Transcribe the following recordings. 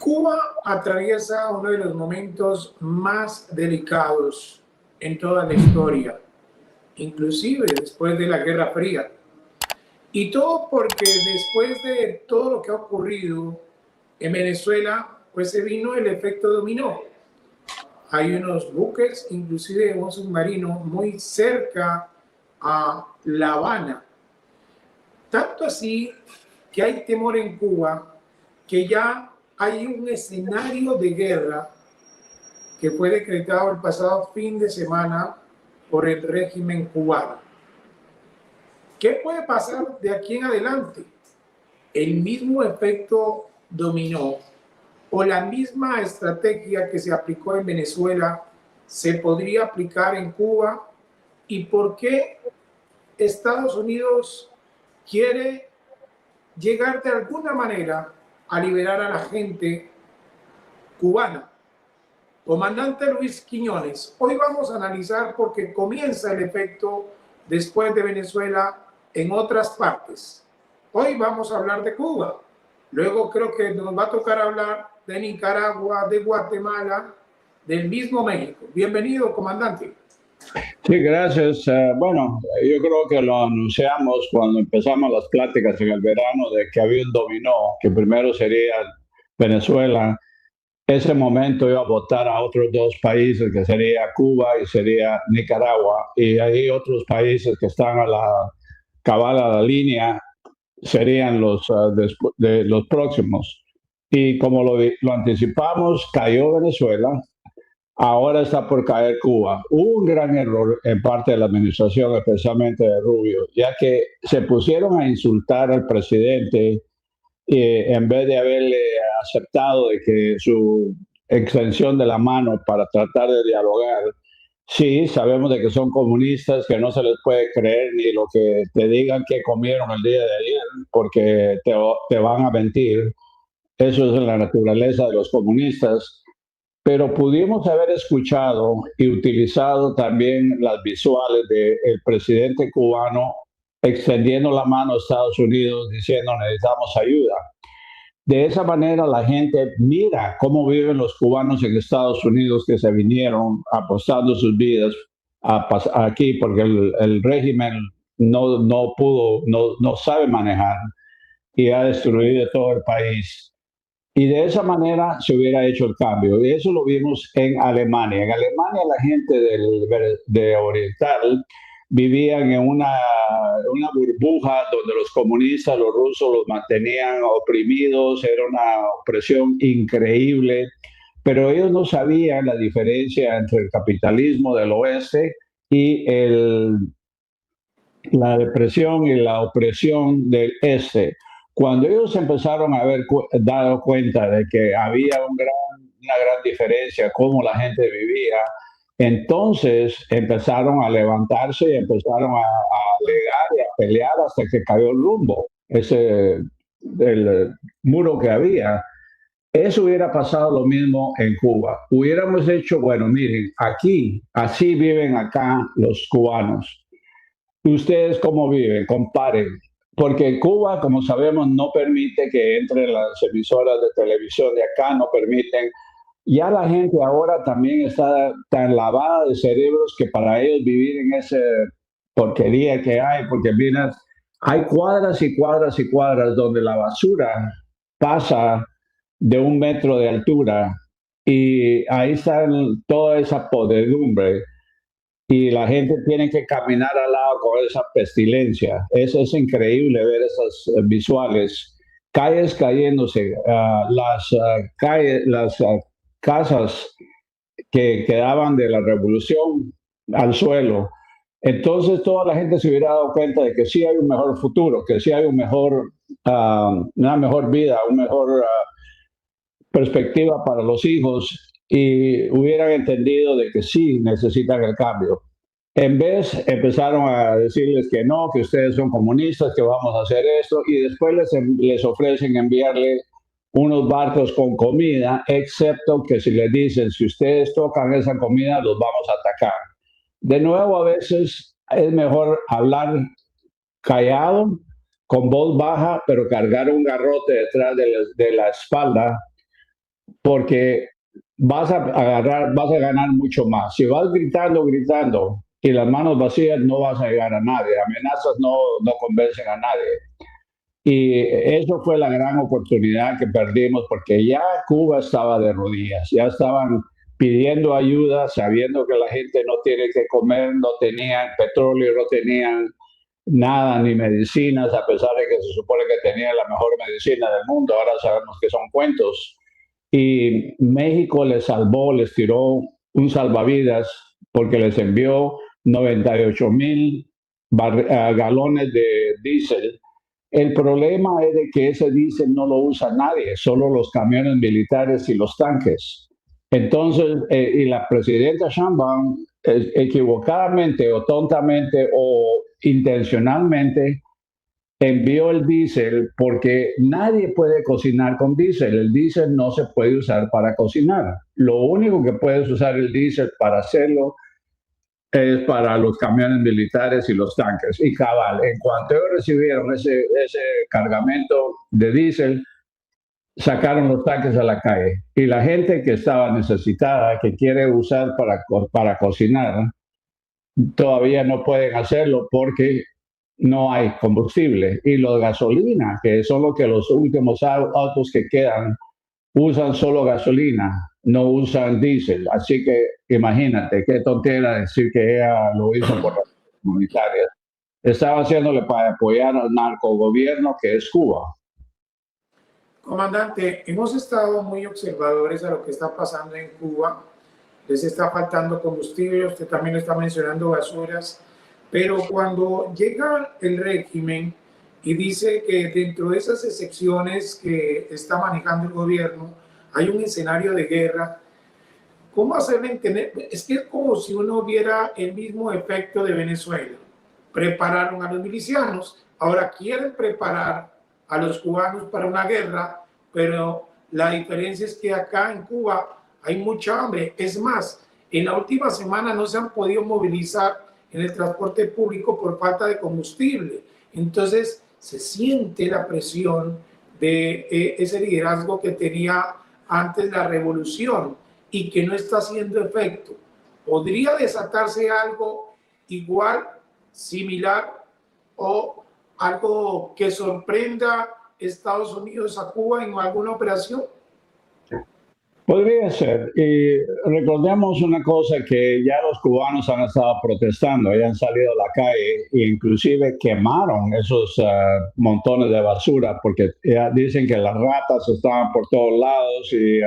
Cuba atraviesa uno de los momentos más delicados en toda la historia, inclusive después de la Guerra Fría. Y todo porque después de todo lo que ha ocurrido en Venezuela, pues se vino el efecto dominó. Hay unos buques, inclusive un submarino, muy cerca a La Habana. Tanto así que hay temor en Cuba que ya hay un escenario de guerra que fue decretado el pasado fin de semana por el régimen cubano. ¿Qué puede pasar de aquí en adelante? ¿El mismo efecto dominó o la misma estrategia que se aplicó en Venezuela se podría aplicar en Cuba? ¿Y por qué Estados Unidos quiere llegar de alguna manera a liberar a la gente cubana? Comandante Luis Quiñones, hoy vamos a analizar por qué comienza el efecto después de Venezuela en otras partes. Hoy vamos a hablar de Cuba, luego creo que nos va a tocar hablar de Nicaragua, de Guatemala, del mismo México. Bienvenido, comandante. Sí, gracias. Bueno, yo creo que lo anunciamos cuando empezamos las pláticas en el verano de que había un dominó, que primero sería Venezuela. Ese momento iba a votar a otros dos países, que sería Cuba y sería Nicaragua. Y hay otros países que están a la cabal, a la línea, serían los próximos. Y como lo anticipamos, cayó Venezuela. Ahora está por caer Cuba. Hubo un gran error en parte de la administración, especialmente de Rubio, ya que se pusieron a insultar al presidente en vez de haberle aceptado de que su extensión de la mano para tratar de dialogar. Sí, sabemos de que son comunistas, que no se les puede creer ni lo que te digan que comieron el día de ayer, porque te van a mentir. Eso es la naturaleza de los comunistas, pero pudimos haber escuchado y utilizado también las visuales del presidente cubano extendiendo la mano a Estados Unidos diciendo necesitamos ayuda. De esa manera la gente mira cómo viven los cubanos en Estados Unidos que se vinieron apostando sus vidas aquí porque el régimen no pudo, no sabe manejar y ha destruido todo el país. Y de esa manera se hubiera hecho el cambio. Y eso lo vimos en Alemania. En Alemania la gente de Oriental vivían en una burbuja donde los comunistas, los rusos, los mantenían oprimidos. Era una opresión increíble. Pero ellos no sabían la diferencia entre el capitalismo del oeste y la depresión y la opresión del este. Cuando ellos empezaron a haber dado cuenta de que había una gran diferencia cómo la gente vivía, entonces empezaron a levantarse y empezaron a alegar y a pelear hasta que cayó el rumbo, el muro que había. Eso hubiera pasado lo mismo en Cuba. Hubiéramos hecho, bueno, miren, aquí, así viven acá los cubanos. ¿Ustedes cómo viven? Comparen. Porque Cuba, como sabemos, no permite que entren las emisoras de televisión de acá, no permiten. Ya la gente ahora también está tan lavada de cerebros que para ellos vivir en esa porquería que hay, porque mira, hay cuadras y cuadras y cuadras donde la basura pasa de 1 metro de altura y ahí está toda esa podredumbre y la gente tiene que caminar al lado con esa pestilencia. Es increíble ver esas visuales. Calles cayéndose, las casas que quedaban de la revolución al suelo. Entonces toda la gente se hubiera dado cuenta de que sí hay un mejor futuro, que sí hay una mejor vida, una mejor perspectiva para los hijos y hubieran entendido de que sí necesitan el cambio. En vez, empezaron a decirles que no, que ustedes son comunistas, que vamos a hacer esto, y después les ofrecen enviarle unos barcos con comida, excepto que si les dicen, si ustedes tocan esa comida, los vamos a atacar. De nuevo, a veces es mejor hablar callado, con voz baja, pero cargar un garrote detrás de la espalda porque vas a ganar mucho más. Si vas gritando, gritando y las manos vacías, no vas a llegar a nadie. Amenazas no convencen a nadie. Y eso fue la gran oportunidad que perdimos porque ya Cuba estaba de rodillas, ya estaban pidiendo ayuda, sabiendo que la gente no tiene que comer, no tenían petróleo, no tenían nada, ni medicinas, a pesar de que se supone que tenían la mejor medicina del mundo. Ahora sabemos que son cuentos. Y México les salvó, les tiró un salvavidas porque les envió 98,000 galones de diésel. El problema es de que ese diésel no lo usa nadie, solo los camiones militares y los tanques. Entonces, y la presidenta Sheinbaum, equivocadamente o tontamente o intencionalmente, envió el diésel porque nadie puede cocinar con diésel. El diésel no se puede usar para cocinar. Lo único que puedes usar el diésel para hacerlo es para los camiones militares y los tanques. Y cabal, en cuanto ellos recibieron ese cargamento de diésel, sacaron los tanques a la calle. Y la gente que estaba necesitada, que quiere usar para cocinar, todavía no pueden hacerlo porque no hay combustible. Y los gasolina, que son lo que los últimos autos que quedan, usan solo gasolina, no usan diésel. Así que imagínate, qué tontera decir que ella lo hizo por las comunitarias. Estaba haciéndole para apoyar al narcogobierno que es Cuba. Comandante, hemos estado muy observadores a lo que está pasando en Cuba. Les está faltando combustible, usted también está mencionando basuras, pero cuando llega el régimen y dice que dentro de esas excepciones que está manejando el gobierno hay un escenario de guerra, ¿cómo hacerle entender? Es que es como si uno viera el mismo efecto de Venezuela. Prepararon a los milicianos, ahora quieren preparar a los cubanos para una guerra, pero la diferencia es que acá en Cuba hay mucha hambre. Es más, en la última semana no se han podido movilizar en el transporte público por falta de combustible. Entonces se siente la presión de ese liderazgo que tenía antes la revolución y que no está haciendo efecto. ¿Podría desatarse algo igual, similar o algo que sorprenda a Estados Unidos a Cuba en alguna operación? Podría ser. Y recordemos una cosa, que ya los cubanos han estado protestando, ya han salido a la calle e inclusive quemaron esos montones de basura porque ya dicen que las ratas estaban por todos lados y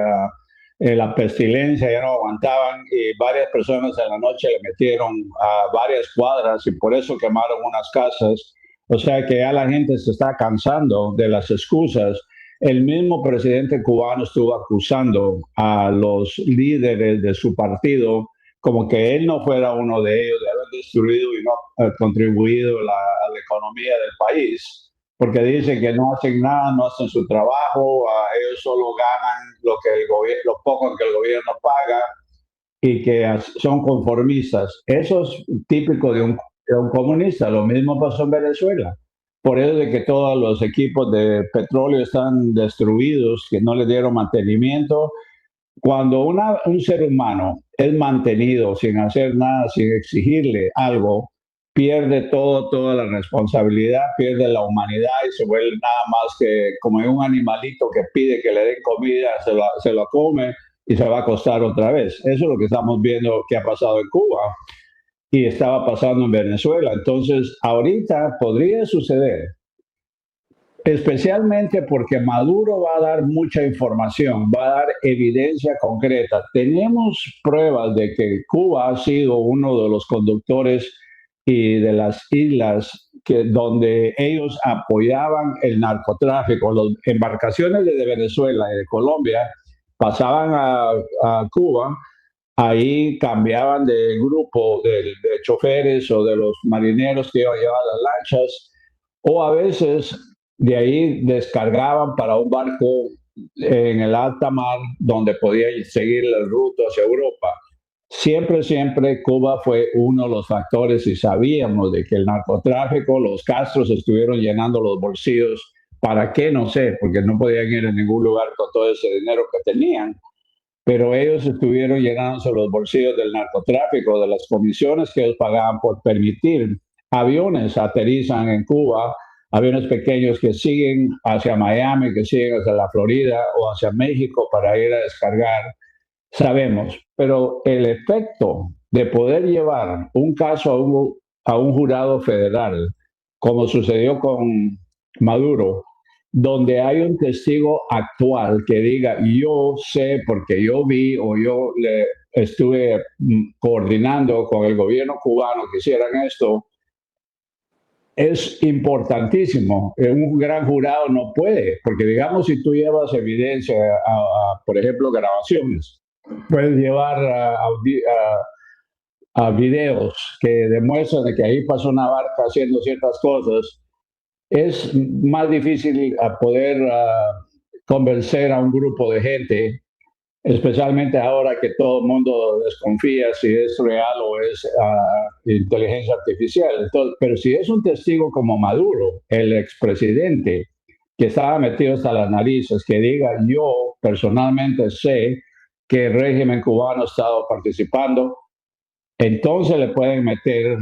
la pestilencia ya no aguantaban, y varias personas en la noche le metieron a varias cuadras y por eso quemaron unas casas. O sea que ya la gente se está cansando de las excusas. El mismo presidente cubano estuvo acusando a los líderes de su partido como que él no fuera uno de ellos, de haber destruido y no contribuido a la economía del país, porque dicen que no hacen nada, no hacen su trabajo, ellos solo ganan lo poco que el gobierno paga y que son conformistas. Eso es típico de un comunista. Lo mismo pasó en Venezuela. Por eso de que todos los equipos de petróleo están destruidos, que no le dieron mantenimiento. Cuando un ser humano es mantenido sin hacer nada, sin exigirle algo, pierde toda la responsabilidad, pierde la humanidad y se vuelve nada más que como un animalito que pide que le den comida, se lo come y se va a acostar otra vez. Eso es lo que estamos viendo que ha pasado en Cuba y estaba pasando en Venezuela. Entonces, ahorita podría suceder, especialmente porque Maduro va a dar mucha información, va a dar evidencia concreta. Tenemos pruebas de que Cuba ha sido uno de los conductores y de las islas donde ellos apoyaban el narcotráfico. Las embarcaciones de Venezuela y de Colombia pasaban a Cuba. Ahí cambiaban de grupo de choferes o de los marineros que iban a llevar las lanchas, o a veces de ahí descargaban para un barco en el alta mar donde podía seguir la ruta hacia Europa. Siempre Cuba fue uno de los factores y sabíamos de que el narcotráfico, los Castros estuvieron llenando los bolsillos ¿Para qué? No sé, porque no podían ir a ningún lugar con todo ese dinero que tenían. Pero ellos estuvieron llenándose los bolsillos del narcotráfico, de las comisiones que ellos pagaban por permitir aviones aterrizan en Cuba, aviones pequeños que siguen hacia Miami, que siguen hacia la Florida o hacia México para ir a descargar, sabemos. Pero el efecto de poder llevar un caso a un jurado federal, como sucedió con Maduro, donde hay un testigo actual que diga, yo sé porque yo vi o yo le estuve coordinando con el gobierno cubano que hicieran esto, es importantísimo. Un gran jurado no puede, porque digamos si tú llevas evidencia, por ejemplo, grabaciones, puedes llevar a videos que demuestran de que ahí pasó una barca haciendo ciertas cosas, es más difícil a poder convencer a un grupo de gente, especialmente ahora que todo el mundo desconfía si es real o es inteligencia artificial. Entonces, pero si es un testigo como Maduro, el expresidente, que estaba metido hasta las narices, que diga, yo personalmente sé que el régimen cubano ha estado participando, entonces le pueden meter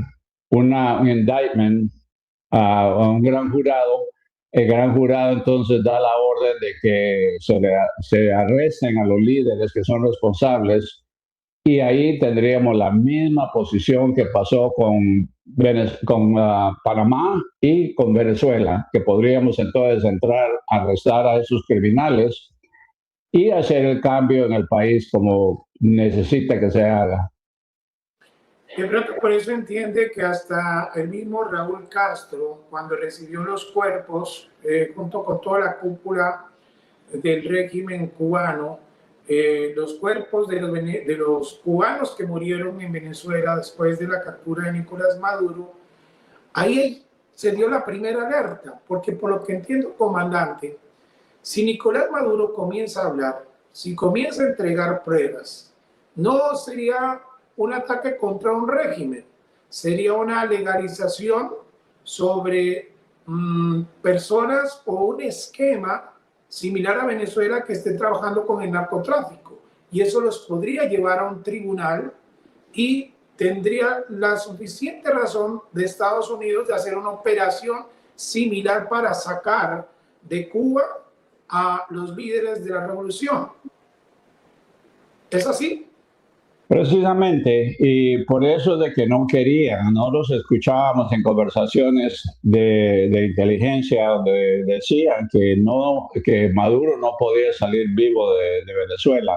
un indictment a un gran jurado. El gran jurado entonces da la orden de que se arresten a los líderes que son responsables y ahí tendríamos la misma posición que pasó con Panamá y con Venezuela, que podríamos entonces entrar a arrestar a esos criminales y hacer el cambio en el país como necesita que se haga. Yo creo que por eso entiende que hasta el mismo Raúl Castro, cuando recibió los cuerpos, junto con toda la cúpula del régimen cubano, los cuerpos de los cubanos que murieron en Venezuela después de la captura de Nicolás Maduro, ahí se dio la primera alerta, porque por lo que entiendo, comandante, si Nicolás Maduro comienza a hablar, si comienza a entregar pruebas, no sería un ataque contra un régimen, sería una legalización sobre personas o un esquema similar a Venezuela que estén trabajando con el narcotráfico. Y eso los podría llevar a un tribunal y tendría la suficiente razón de Estados Unidos de hacer una operación similar para sacar de Cuba a los líderes de la revolución. ¿Es así? Precisamente, y por eso de que no querían, no los escuchábamos en conversaciones de inteligencia donde decían que Maduro no podía salir vivo de Venezuela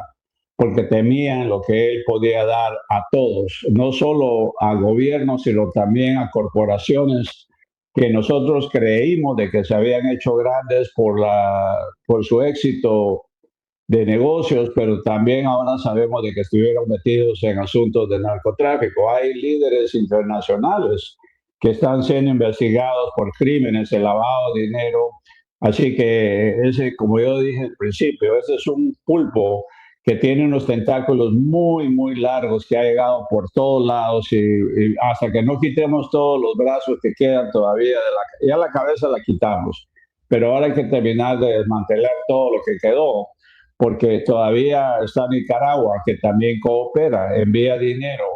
porque temían lo que él podía dar a todos, no solo a gobiernos, sino también a corporaciones que nosotros creímos de que se habían hecho grandes por su éxito de negocios, pero también ahora sabemos de que estuvieron metidos en asuntos de narcotráfico. Hay líderes internacionales que están siendo investigados por crímenes de lavado de dinero. Así que ese, como yo dije al principio, ese es un pulpo que tiene unos tentáculos muy, muy largos que ha llegado por todos lados y hasta que no quitemos todos los brazos que quedan todavía, ya la cabeza la quitamos, pero ahora hay que terminar de desmantelar todo lo que quedó, porque todavía está Nicaragua, que también coopera, envía dinero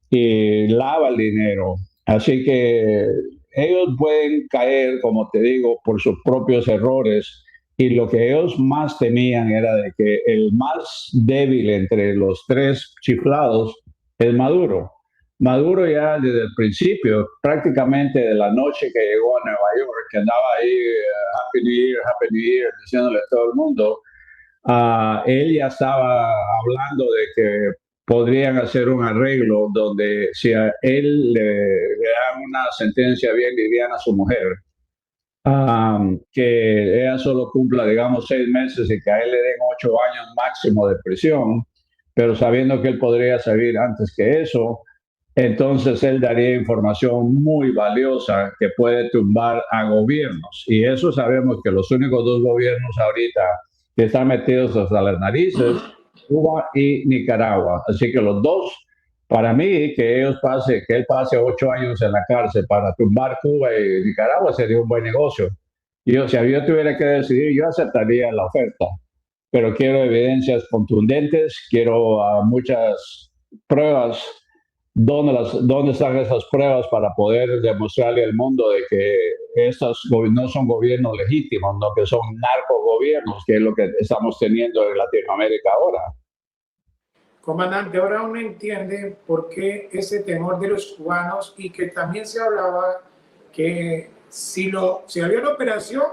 y lava el dinero. Así que ellos pueden caer, como te digo, por sus propios errores. Y lo que ellos más temían era de que el más débil entre los tres chiflados es Maduro. Maduro ya desde el principio, prácticamente de la noche que llegó a Nueva York, que andaba ahí, Happy New Year, diciéndole a todo el mundo, él ya estaba hablando de que podrían hacer un arreglo donde si a él le dan una sentencia bien liviana a su mujer, que ella solo cumpla, digamos, 6 meses y que a él le den 8 años máximo de prisión, pero sabiendo que él podría salir antes que eso, entonces él daría información muy valiosa que puede tumbar a gobiernos. Y eso sabemos que los únicos dos gobiernos ahorita que están metidos hasta las narices, Cuba y Nicaragua. Así que los dos, para mí, que él pase 8 años en la cárcel para tumbar Cuba y Nicaragua sería un buen negocio. Yo, si yo tuviera que decidir, yo aceptaría la oferta, pero quiero evidencias contundentes, quiero muchas pruebas. ¿Dónde están esas pruebas para poder demostrarle al mundo de que estos no son gobiernos legítimos, no que son narcogobiernos, que es lo que estamos teniendo en Latinoamérica ahora? Comandante, ahora uno entiende por qué ese temor de los cubanos y que también se hablaba que si había una operación,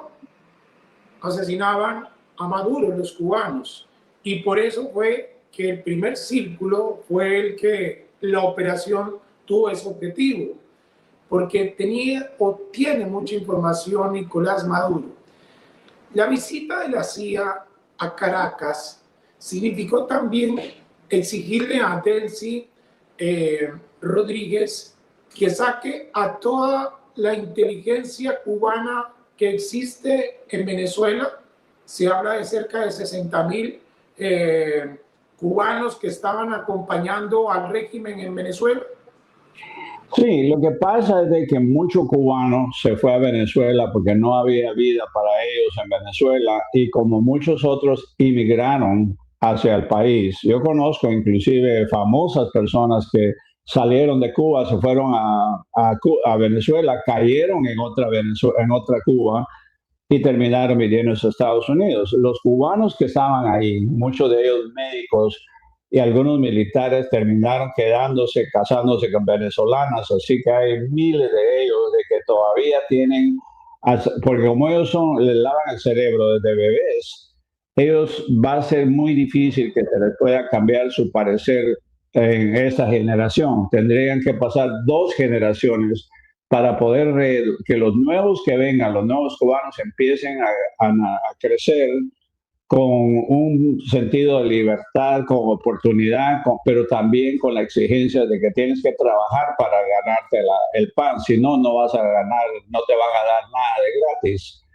asesinaban a Maduro los cubanos. Y por eso fue que el primer círculo fue el que la operación tuvo ese objetivo, porque tenía o tiene mucha información Nicolás Maduro. La visita de la CIA a Caracas significó también exigirle a Delcy Rodríguez que saque a toda la inteligencia cubana que existe en Venezuela. Se habla de cerca de 60,000 cubanos que estaban acompañando al régimen en Venezuela. Sí, lo que pasa es de que muchos cubanos se fue a Venezuela porque no había vida para ellos en Venezuela y como muchos otros inmigraron hacia el país. Yo conozco inclusive famosas personas que salieron de Cuba, se fueron a Venezuela, cayeron en otra, en otra Cuba y terminaron viviendo en los Estados Unidos. Los cubanos que estaban ahí, muchos de ellos médicos y algunos militares, terminaron quedándose, casándose con venezolanas, así que hay miles de ellos de que todavía tienen, porque como ellos son, les lavan el cerebro desde bebés, ellos va a ser muy difícil que se les pueda cambiar su parecer en esta generación. Tendrían que pasar dos generaciones para poder que los nuevos que vengan, los nuevos cubanos, empiecen a crecer con un sentido de libertad, con oportunidad, pero también con la exigencia de que tienes que trabajar para ganarte el pan, si no, no vas a ganar, no te van a dar nada de gratis.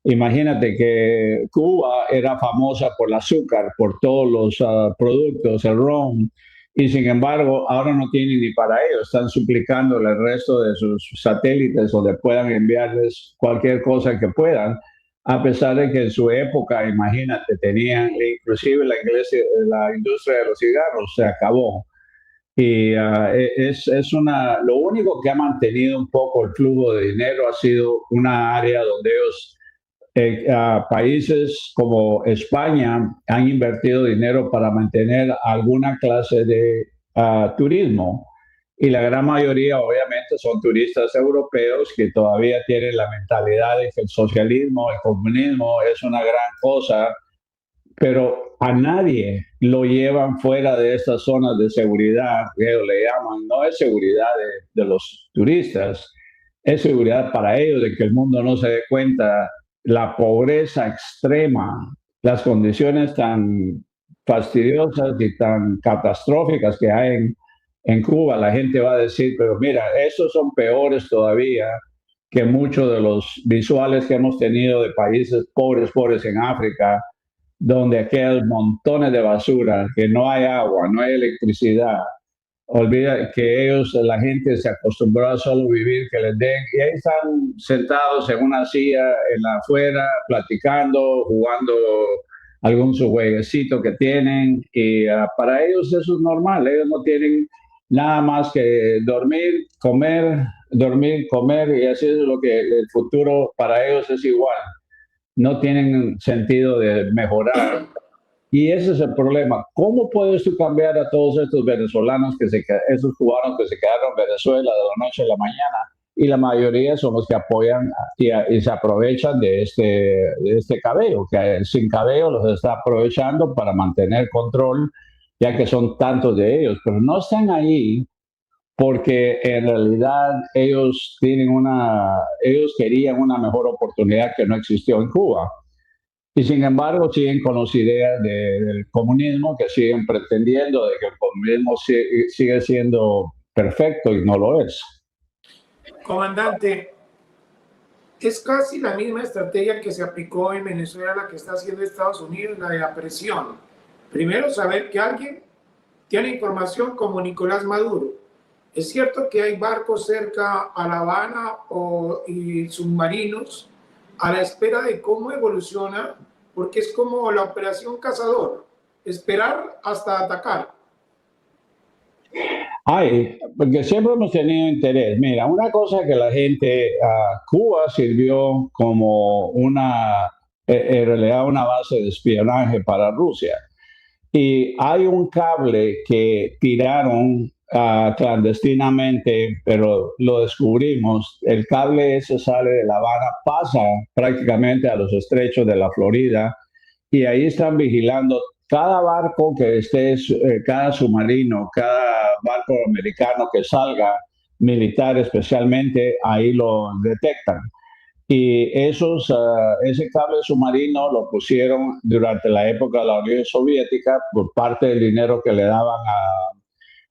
Imagínate que Cuba era famosa por el azúcar, por todos los productos, el ron, y sin embargo ahora no tienen ni para ellos, están suplicando al resto de sus satélites donde puedan enviarles cualquier cosa que puedan, a pesar de que en su época, imagínate, tenían inclusive la industria de los cigarros se acabó. Y lo único que ha mantenido un poco el flujo de dinero ha sido una área donde ellos países como España han invertido dinero para mantener alguna clase de turismo. Y la gran mayoría, obviamente, son turistas europeos que todavía tienen la mentalidad de que el socialismo, el comunismo es una gran cosa, pero a nadie lo llevan fuera de estas zonas de seguridad, que le llaman, no es seguridad de los turistas, es seguridad para ellos de que el mundo no se dé cuenta la pobreza extrema, las condiciones tan fastidiosas y tan catastróficas que hay en Cuba. La gente va a decir, pero mira, estos son peores todavía que muchos de los visuales que hemos tenido de países pobres, pobres en África, donde aquí hay montones de basura, que no hay agua, no hay electricidad. Olvida que ellos, la gente se acostumbró a solo vivir, que les den, y ahí están sentados en una silla en la afuera, platicando, jugando algún su jueguecito que tienen, y para ellos eso es normal, ellos no tienen nada más que dormir, comer, y así es lo que el futuro para ellos es igual. No tienen sentido de mejorar. Y ese es el problema. ¿Cómo puedes tú cambiar a todos estos venezolanos, esos cubanos que se quedaron en Venezuela de la noche a la mañana? Y la mayoría son los que apoyan y se aprovechan de este cabello, que sin cabello los está aprovechando para mantener control, ya que son tantos de ellos, pero no están ahí porque en realidad ellos querían una mejor oportunidad que no existió en Cuba. Y sin embargo siguen con las ideas del comunismo, que siguen pretendiendo de que el comunismo sigue siendo perfecto y no lo es. Comandante, es casi la misma estrategia que se aplicó en Venezuela, la que está haciendo Estados Unidos, la de la presión. Primero, saber que alguien tiene información como Nicolás Maduro. Es cierto que hay barcos cerca a La Habana y submarinos, a la espera de cómo evoluciona, porque es como la operación cazador, esperar hasta atacar. Ay, porque siempre hemos tenido interés. Mira, una cosa que la gente, Cuba sirvió como en realidad una base de espionaje para Rusia. Y hay un cable que tiraron clandestinamente, pero lo descubrimos. El cable ese sale de La Habana, pasa prácticamente a los estrechos de la Florida y ahí están vigilando cada barco que esté, cada submarino, cada barco americano que salga, militar especialmente, ahí lo detectan. Y ese cable submarino lo pusieron durante la época de la Unión Soviética por parte del dinero que le daban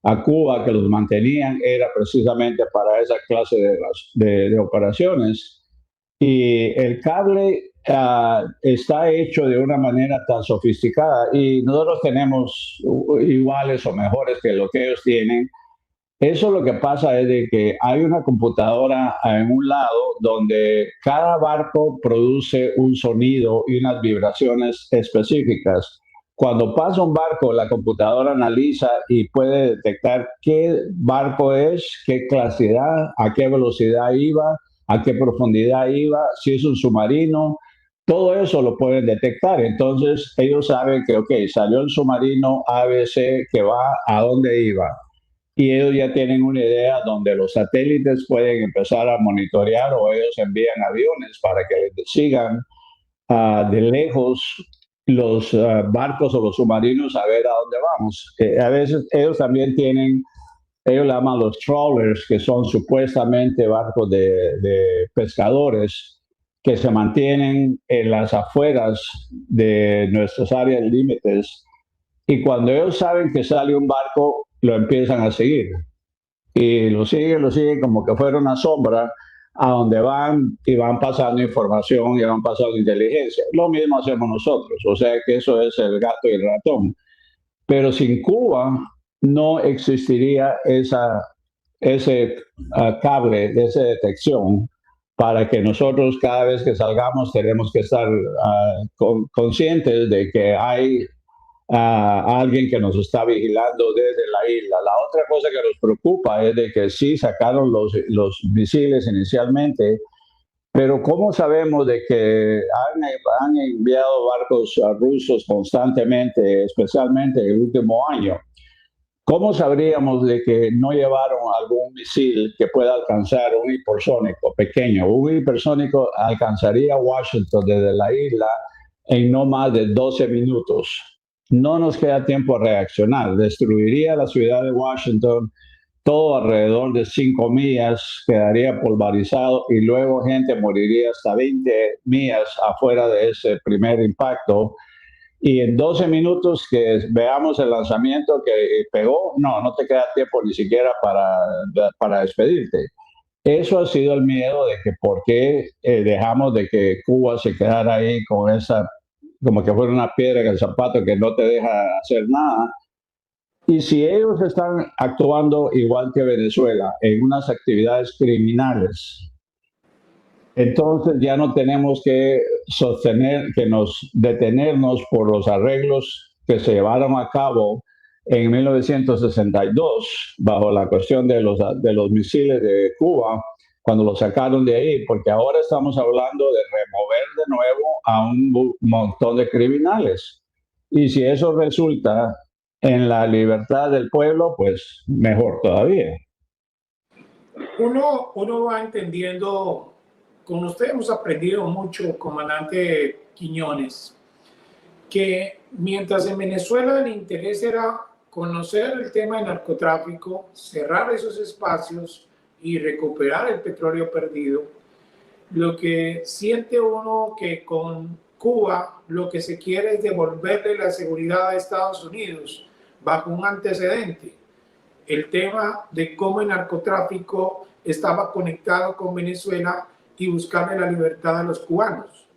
a Cuba, que los mantenían, era precisamente para esa clase de operaciones. Y el cable está hecho de una manera tan sofisticada y nosotros tenemos iguales o mejores que lo que ellos tienen. Eso lo que pasa es de que hay una computadora en un lado donde cada barco produce un sonido y unas vibraciones específicas. Cuando pasa un barco, la computadora analiza y puede detectar qué barco es, qué clasidad, a qué velocidad iba, a qué profundidad iba, si es un submarino. Todo eso lo pueden detectar. Entonces ellos saben que, ok, salió el submarino ABC que va a dónde iba y ellos ya tienen una idea donde los satélites pueden empezar a monitorear o ellos envían aviones para que sigan de lejos los barcos o los submarinos a ver a dónde vamos. A veces ellos también tienen, ellos le llaman los trawlers, que son supuestamente barcos de pescadores que se mantienen en las afueras de nuestras áreas límites y cuando ellos saben que sale un barco, lo empiezan a seguir. Y lo siguen como que fuera una sombra a donde van y van pasando información y van pasando inteligencia. Lo mismo hacemos nosotros, o sea que eso es el gato y el ratón. Pero sin Cuba no existiría ese cable de esa detección para que nosotros cada vez que salgamos tenemos que estar conscientes de que hay a alguien que nos está vigilando desde la isla. La otra cosa que nos preocupa es de que sí sacaron los misiles inicialmente, pero ¿cómo sabemos de que han enviado barcos rusos constantemente, especialmente el último año? ¿Cómo sabríamos de que no llevaron algún misil que pueda alcanzar un hipersónico pequeño? Un hipersónico alcanzaría Washington desde la isla en no más de 12 minutos. No nos queda tiempo a reaccionar. Destruiría la ciudad de Washington, todo alrededor de 5 millas quedaría pulverizado y luego gente moriría hasta 20 millas afuera de ese primer impacto. Y en 12 minutos que veamos el lanzamiento que pegó, no te queda tiempo ni siquiera para despedirte. Eso ha sido el miedo de que por qué dejamos de que Cuba se quedara ahí con esa, como que fuera una piedra en el zapato que no te deja hacer nada. Y si ellos están actuando igual que Venezuela en unas actividades criminales, entonces ya no tenemos que detenernos por los arreglos que se llevaron a cabo en 1962 bajo la cuestión de los misiles de Cuba, cuando los sacaron de ahí, porque ahora estamos hablando de remover de nuevo a un montón de criminales. Y si eso resulta en la libertad del pueblo, pues mejor todavía. Uno va entendiendo, con usted hemos aprendido mucho, comandante Quiñones, que mientras en Venezuela el interés era conocer el tema del narcotráfico, cerrar esos espacios y recuperar el petróleo perdido, lo que siente uno que con Cuba lo que se quiere es devolverle la seguridad a Estados Unidos bajo un antecedente. El tema de cómo el narcotráfico estaba conectado con Venezuela y buscarle la libertad a los cubanos.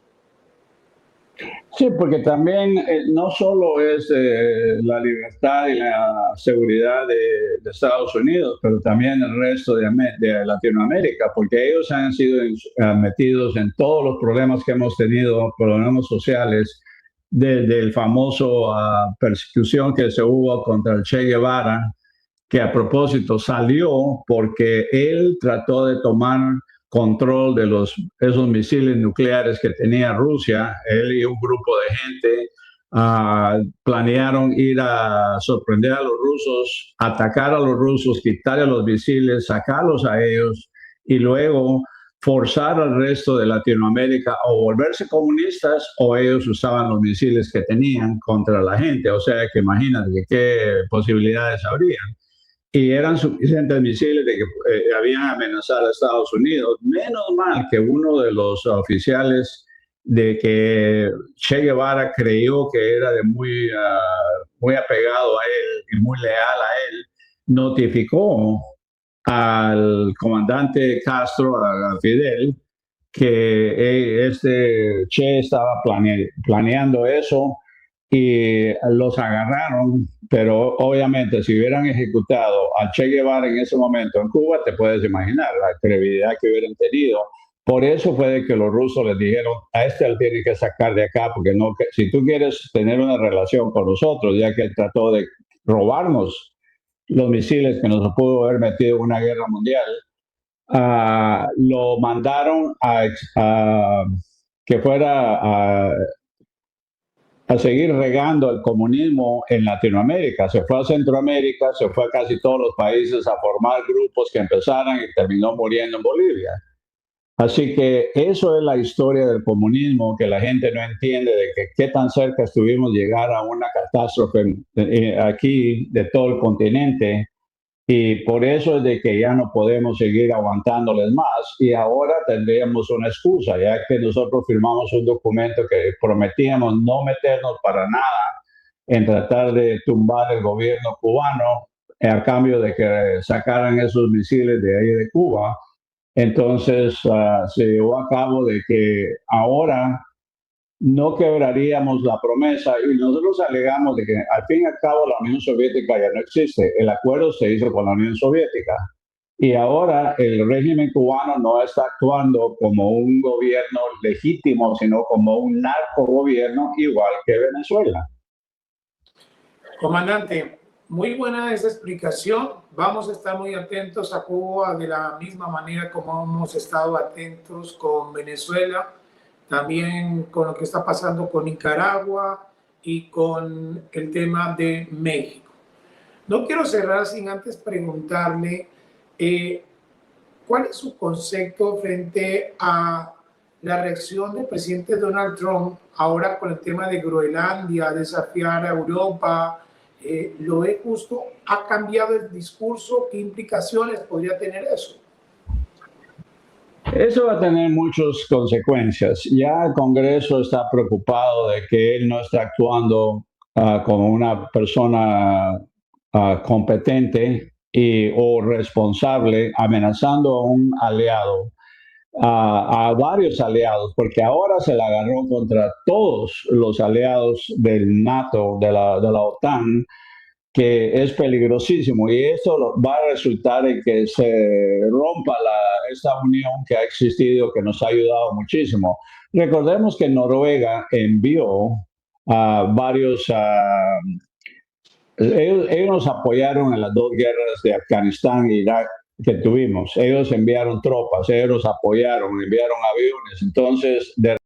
Sí, porque también no solo es la libertad y la seguridad de Estados Unidos, pero también el resto de Latinoamérica, porque ellos han sido metidos en todos los problemas que hemos tenido, problemas sociales, desde el famoso persecución que se hubo contra el Che Guevara, que a propósito salió porque él trató de tomar control de esos misiles nucleares que tenía Rusia. Él y un grupo de gente planearon ir a sorprender a los rusos, atacar a los rusos, quitarle los misiles, sacarlos a ellos y luego forzar al resto de Latinoamérica o volverse comunistas o ellos usaban los misiles que tenían contra la gente. O sea que imagínate qué posibilidades habría y eran suficientes misiles de que habían amenazado a Estados Unidos. Menos mal que uno de los oficiales de que Che Guevara creyó que era muy apegado a él y muy leal a él, notificó al comandante Castro, a Fidel, que este Che estaba planeando eso y los agarraron, pero obviamente si hubieran ejecutado a Che Guevara en ese momento en Cuba, te puedes imaginar la credibilidad que hubieran tenido. Por eso fue de que los rusos les dijeron, a este lo tienen que sacar de acá, porque no, si tú quieres tener una relación con nosotros, ya que él trató de robarnos los misiles que nos pudo haber metido en una guerra mundial, lo mandaron a que fuera a seguir regando el comunismo en Latinoamérica. Se fue a Centroamérica, se fue a casi todos los países a formar grupos que empezaran y terminó muriendo en Bolivia. Así que eso es la historia del comunismo, que la gente no entiende de que qué tan cerca estuvimos llegar a una catástrofe aquí de todo el continente. Y por eso es de que ya no podemos seguir aguantándoles más y ahora tendríamos una excusa, ya que nosotros firmamos un documento que prometíamos no meternos para nada en tratar de tumbar el gobierno cubano a cambio de que sacaran esos misiles de ahí de Cuba. Entonces se llevó a cabo de que ahora no quebraríamos la promesa y nosotros alegamos de que al fin y al cabo la Unión Soviética ya no existe. El acuerdo se hizo con la Unión Soviética y ahora el régimen cubano no está actuando como un gobierno legítimo, sino como un narcogobierno igual que Venezuela. Comandante, muy buena esa explicación. Vamos a estar muy atentos a Cuba de la misma manera como hemos estado atentos con Venezuela, también con lo que está pasando con Nicaragua y con el tema de México. No quiero cerrar sin antes preguntarle cuál es su concepto frente a la reacción del presidente Donald Trump ahora con el tema de Groenlandia, desafiar a Europa. ¿Lo ve justo? ¿Ha cambiado el discurso? ¿Qué implicaciones podría tener eso? Eso va a tener muchas consecuencias. Ya el Congreso está preocupado de que él no está actuando como una persona competente o responsable, amenazando a un aliado, a varios aliados, porque ahora se la agarró contra todos los aliados del NATO, de la OTAN, que es peligrosísimo y esto va a resultar en que se rompa esta unión que ha existido, que nos ha ayudado muchísimo. Recordemos que Noruega envió a varios, ellos nos apoyaron en las dos guerras de Afganistán e Irak que tuvimos. Ellos enviaron tropas, ellos nos apoyaron, enviaron aviones. Entonces, de